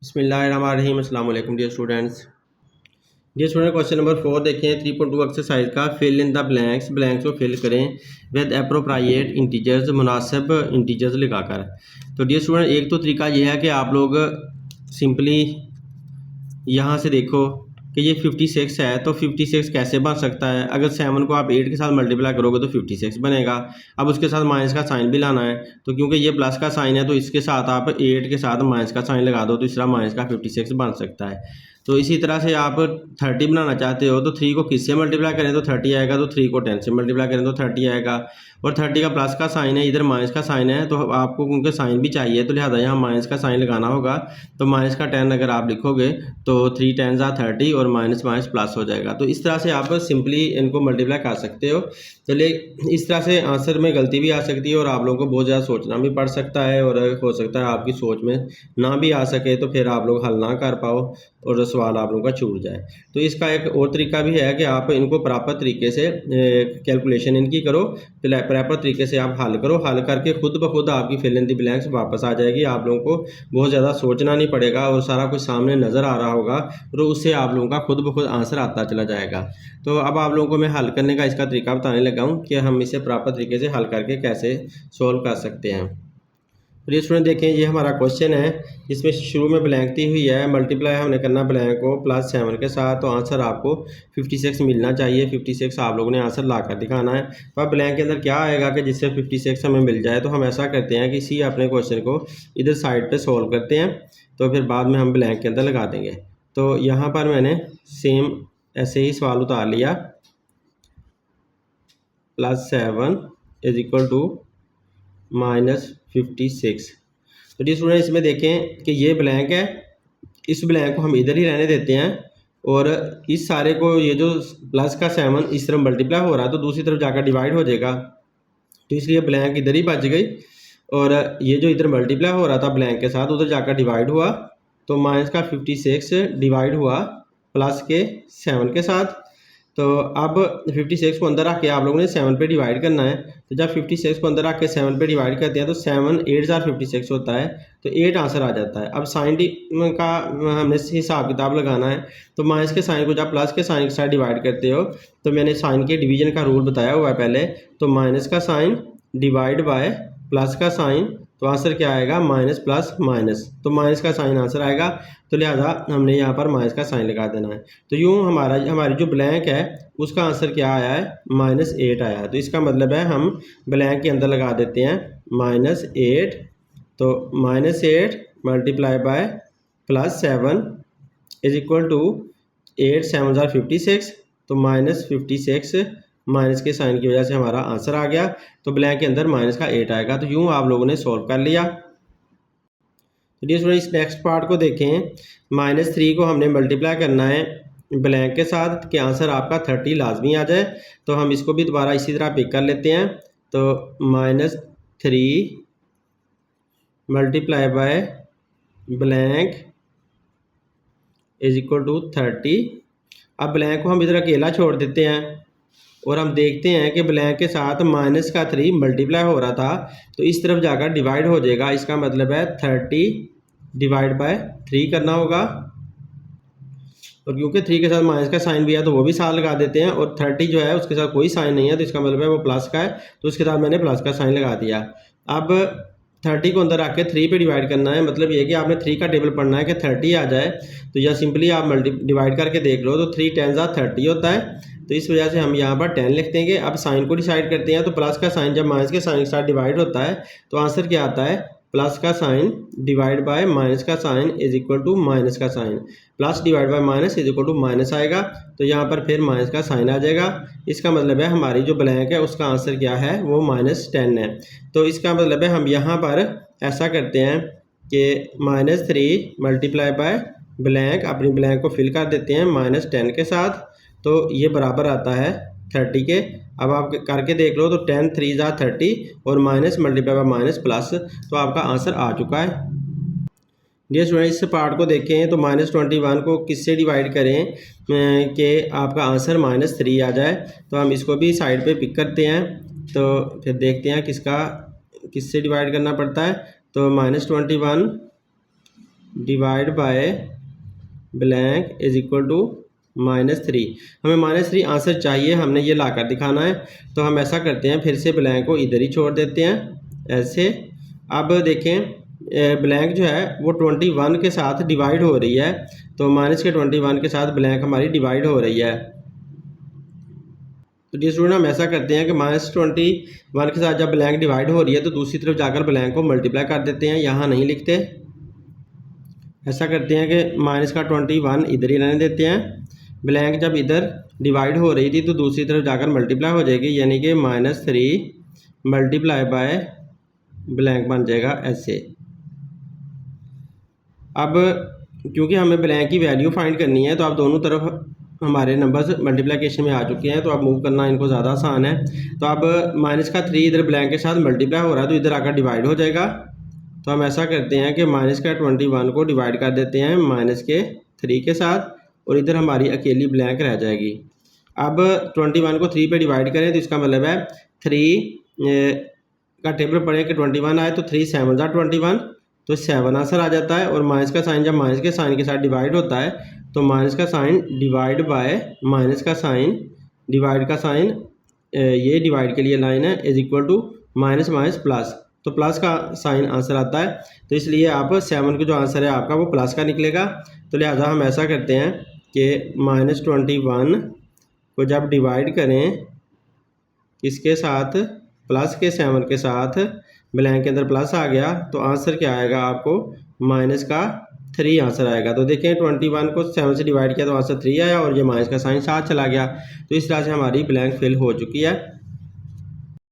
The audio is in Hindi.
बिस्मिल्लाहिर्रहमानिर्रहीम। अस्सलाम वालेकुम डियर स्टूडेंट्स। क्वेश्चन नंबर 4 देखें। 3.2 एक्सरसाइज का फिल इन द ब्लैंक्स को फिल करें विद अप्रोप्रिएट इंटीजर्स, मुनासिब इंटीजर्स लगाकर। तो डियर स्टूडेंट, एक तो तरीका ये है कि आप लोग सिंपली यहाँ से देखो कि ये 56 है, तो 56 कैसे बन सकता है। अगर 7 को आप 8 के साथ मल्टीप्लाई करोगे तो 56 बनेगा। अब उसके साथ माइनस का साइन भी लाना है, तो क्योंकि ये प्लस का साइन है तो इसके साथ आप 8 के साथ माइनस का साइन लगा दो तो इस तरह माइनस का 56 बन सकता है। तो इसी तरह से आप 30 बनाना चाहते हो तो 3 को किससे मल्टीप्लाई करें तो 30 आएगा, तो 3 को 10 से मल्टीप्लाई करें तो 30 आएगा। और 30 का प्लस का साइन है, इधर माइनस का साइन है, तो आपको क्योंकि साइन भी चाहिए तो लिहाजा यहाँ माइनस का साइन लगाना होगा। तो माइनस का 10 अगर आप लिखोगे तो 3 10 30 और माइनस माइनस प्लस हो जाएगा। तो इस तरह से आप सिंपली इनको मल्टीप्लाई कर सकते हो। चलिए, इस तरह से आंसर में गलती भी आ सकती है और आप लोगों को बहुत ज़्यादा सोचना भी पड़ सकता है, और हो सकता है आपकी सोच में ना भी आ सके तो फिर आप लोग हल ना कर पाओ और सवाल आप लोगों का छूट जाए। तो इसका एक और तरीका भी है कि आप इनको प्रॉपर तरीके से कैलकुलेशन इनकी करो, प्रॉपर तरीके से आप हल करो। हल करके खुद ब खुद आपकी फिल इन द ब्लैंक्स वापस आ जाएगी। आप लोगों को बहुत ज़्यादा सोचना नहीं पड़ेगा और सारा कुछ सामने नज़र आ रहा होगा, तो उससे आप लोगों का खुद ब खुद आंसर आता चला जाएगा। तो अब आप लोगों को मैं हल करने का इसका तरीका बताने लगा हूँ कि हम इसे प्रॉपर तरीके से हल करके कैसे सोल्व कर सकते हैं। तो ये स्टूडेंट देखें, ये हमारा क्वेश्चन है। इसमें शुरू में ब्लैंक दी हुई है, मल्टीप्लाई हमने करना ब्लैंक को +7 के साथ, तो आंसर आपको 56 मिलना चाहिए। 56 आप लोगों ने आंसर ला कर दिखाना है। तो अब ब्लैंक के अंदर क्या आएगा कि जिससे 56 हमें मिल जाए, तो हम ऐसा करते हैं कि इसी अपने क्वेश्चन को इधर साइड पर सोल्व करते हैं, तो फिर बाद में हम ब्लैंक के अंदर लगा देंगे। तो यहाँ पर मैंने सेम ऐसे ही सवाल उतार लिया, +7 = -56। तो जी स्टूडेंट, इसमें देखें कि ये ब्लैंक है, इस ब्लैंक को हम इधर ही रहने देते हैं और इस सारे को, ये जो प्लस का 7 इस तरफ मल्टीप्लाई हो रहा है तो दूसरी तरफ जाकर डिवाइड हो जाएगा, तो इसलिए ब्लैंक इधर ही बच गई। और ये जो इधर मल्टीप्लाई हो रहा था ब्लैंक के साथ, उधर जाकर डिवाइड हुआ, तो माइनस का 56 डिवाइड हुआ प्लस के 7 के साथ। तो अब 56 को अंदर रख के आप लोगों ने 7 पे डिवाइड करना है। तो जब 56 को अंदर रख के 7 पे डिवाइड करते हैं तो 7 8 56 होता है, तो 8 आंसर आ जाता है। अब साइन का हमने हिसाब किताब लगाना है, तो माइनस के साइन को जब प्लस के साइन के साथ डिवाइड करते हो, तो मैंने साइन के डिवीजन का रूल बताया हुआ है पहले। तो माइनस का साइन डिवाइड बाय प्लस का साइन, तो आंसर क्या आएगा, माइनस प्लस माइनस, तो माइनस का साइन आंसर आएगा। तो लिहाजा हमने यहाँ पर माइनस का साइन लगा देना है। तो यूँ हमारी जो ब्लैंक है उसका आंसर क्या आया है, -8 आया है। तो इसका मतलब है हम ब्लैंक के अंदर लगा देते हैं -8। तो -8 मल्टीप्लाई बाय +7 = 8 7 56, तो -56 माइनस के साइन की वजह से हमारा आंसर आ गया। तो ब्लैंक के अंदर माइनस का 8 आएगा। तो यूँ आप लोगों ने सॉल्व कर लिया। तो इस नेक्स्ट पार्ट को देखें। -3 को हमने मल्टीप्लाई करना है ब्लैंक के साथ कि आंसर आपका 30 लाजमी आ जाए। तो हम इसको भी दोबारा इसी तरह पिक कर लेते हैं। तो -3 मल्टीप्लाई बाय ब्लैंक = 30। अब ब्लैंक को हम इधर अकेला छोड़ देते हैं और हम देखते हैं कि ब्लैंक के साथ -3 मल्टीप्लाई हो रहा था, तो इस तरफ जाकर डिवाइड हो जाएगा। इसका मतलब है 30 डिवाइड बाय 3 करना होगा, और क्योंकि 3 के साथ माइनस का साइन भी है तो वो भी साथ लगा देते हैं, और 30 जो है उसके साथ कोई साइन नहीं है, तो इसका मतलब है वो प्लस का है, तो उसके साथ मैंने प्लस का साइन लगा दिया। अब 30 को अंदर रख के 3 पे डिवाइड करना है, मतलब ये कि आपने 3 का टेबल पढ़ना है कि 30 आ जाए। तो यह सिंपली आप डिवाइड करके देख लो, तो 3 10 30 होता है, तो इस वजह से हम यहाँ पर 10 लिख देंगे। अब साइन को डिसाइड करते हैं, तो प्लस का साइन जब माइनस के साइन के साथ डिवाइड होता है तो आंसर क्या आता है, प्लस का साइन डिवाइड बाय माइनस का साइन = माइनस का sign, plus divide by minus = minus आएगा। तो यहाँ पर फिर माइनस का साइन आ जाएगा। इसका मतलब है हमारी जो ब्लैंक है उसका आंसर क्या है, वो -10 है। तो इसका मतलब है हम यहाँ पर ऐसा करते हैं कि -3 मल्टीप्लाई बाय ब्लैंक, अपनी ब्लैंक को फिल कर देते हैं -10 के साथ, तो ये बराबर आता है 30 के। अब आप करके देख लो, तो 10 3 30 और minus multiply by minus plus, तो आपका आंसर आ चुका है। डियर स्टूडेंट, इस पार्ट को देखें तो -21 को किससे डिवाइड करें कि आपका आंसर -3 आ जाए। तो हम इसको भी साइड पे पिक करते हैं, तो फिर देखते हैं किससे डिवाइड करना पड़ता है। तो -21 divide by blank is equal to -3। हमें -3 आंसर चाहिए, हमने ये लाकर दिखाना है। तो हम ऐसा करते हैं, फिर से ब्लैंक को इधर ही छोड़ देते हैं ऐसे। अब देखें ब्लैंक जो है वो 21 के साथ डिवाइड हो रही है, तो माइनस के 21 के साथ ब्लैंक हमारी डिवाइड हो रही है। तो डियर स्टूडेंट हम ऐसा करते हैं कि -21 के साथ जब ब्लैंक डिवाइड हो रही है तो दूसरी तरफ जाकर ब्लैंक को मल्टीप्लाई कर देते हैं, यहाँ नहीं लिखते। ऐसा करते हैं कि माइनस का 21 इधर ही रहने देते हैं। ब्लैंक जब इधर डिवाइड हो रही थी तो दूसरी तरफ जाकर मल्टीप्लाई हो जाएगी, यानी कि -3 मल्टीप्लाई बाय ब्लैंक बन जाएगा ऐसे। अब क्योंकि हमें ब्लैंक की वैल्यू फाइंड करनी है तो अब दोनों तरफ हमारे नंबर्स मल्टीप्लिकेशन में आ चुके हैं, तो अब मूव करना इनको ज़्यादा आसान है। तो अब -3 इधर ब्लैंक के साथ मल्टीप्लाई हो रहा है तो इधर आकर डिवाइड हो जाएगा। तो हम ऐसा करते हैं कि -21 को डिवाइड कर देते हैं -3 के साथ, और इधर हमारी अकेली ब्लैंक रह जाएगी। अब 21 को 3 पे डिवाइड करें तो इसका मतलब है 3 का टेबल पढ़ें कि 21 आए तो 3 7 21, तो 7 आंसर आ जाता है। और माइनस का साइन जब माइनस के साइन के साथ डिवाइड होता है तो माइनस का साइन डिवाइड बाय माइनस का साइन, डिवाइड का साइन ये डिवाइड के लिए लाइन है, is equal to minus minus plus, तो प्लस का साइन आंसर आता है। तो इसलिए आप 7 का जो आंसर है आपका वो प्लस का निकलेगा। तो लिहाजा हम ऐसा करते हैं कि -21 को जब डिवाइड करें इसके साथ प्लस के 7 के साथ, ब्लैंक के अंदर प्लस आ गया तो आंसर क्या आएगा आपको -3 आंसर आएगा। तो देखें 21 को 7 से डिवाइड किया तो आंसर 3 आया और ये माइनस का साइन साथ चला गया। तो इस तरह से हमारी ब्लैंक फिल हो चुकी है।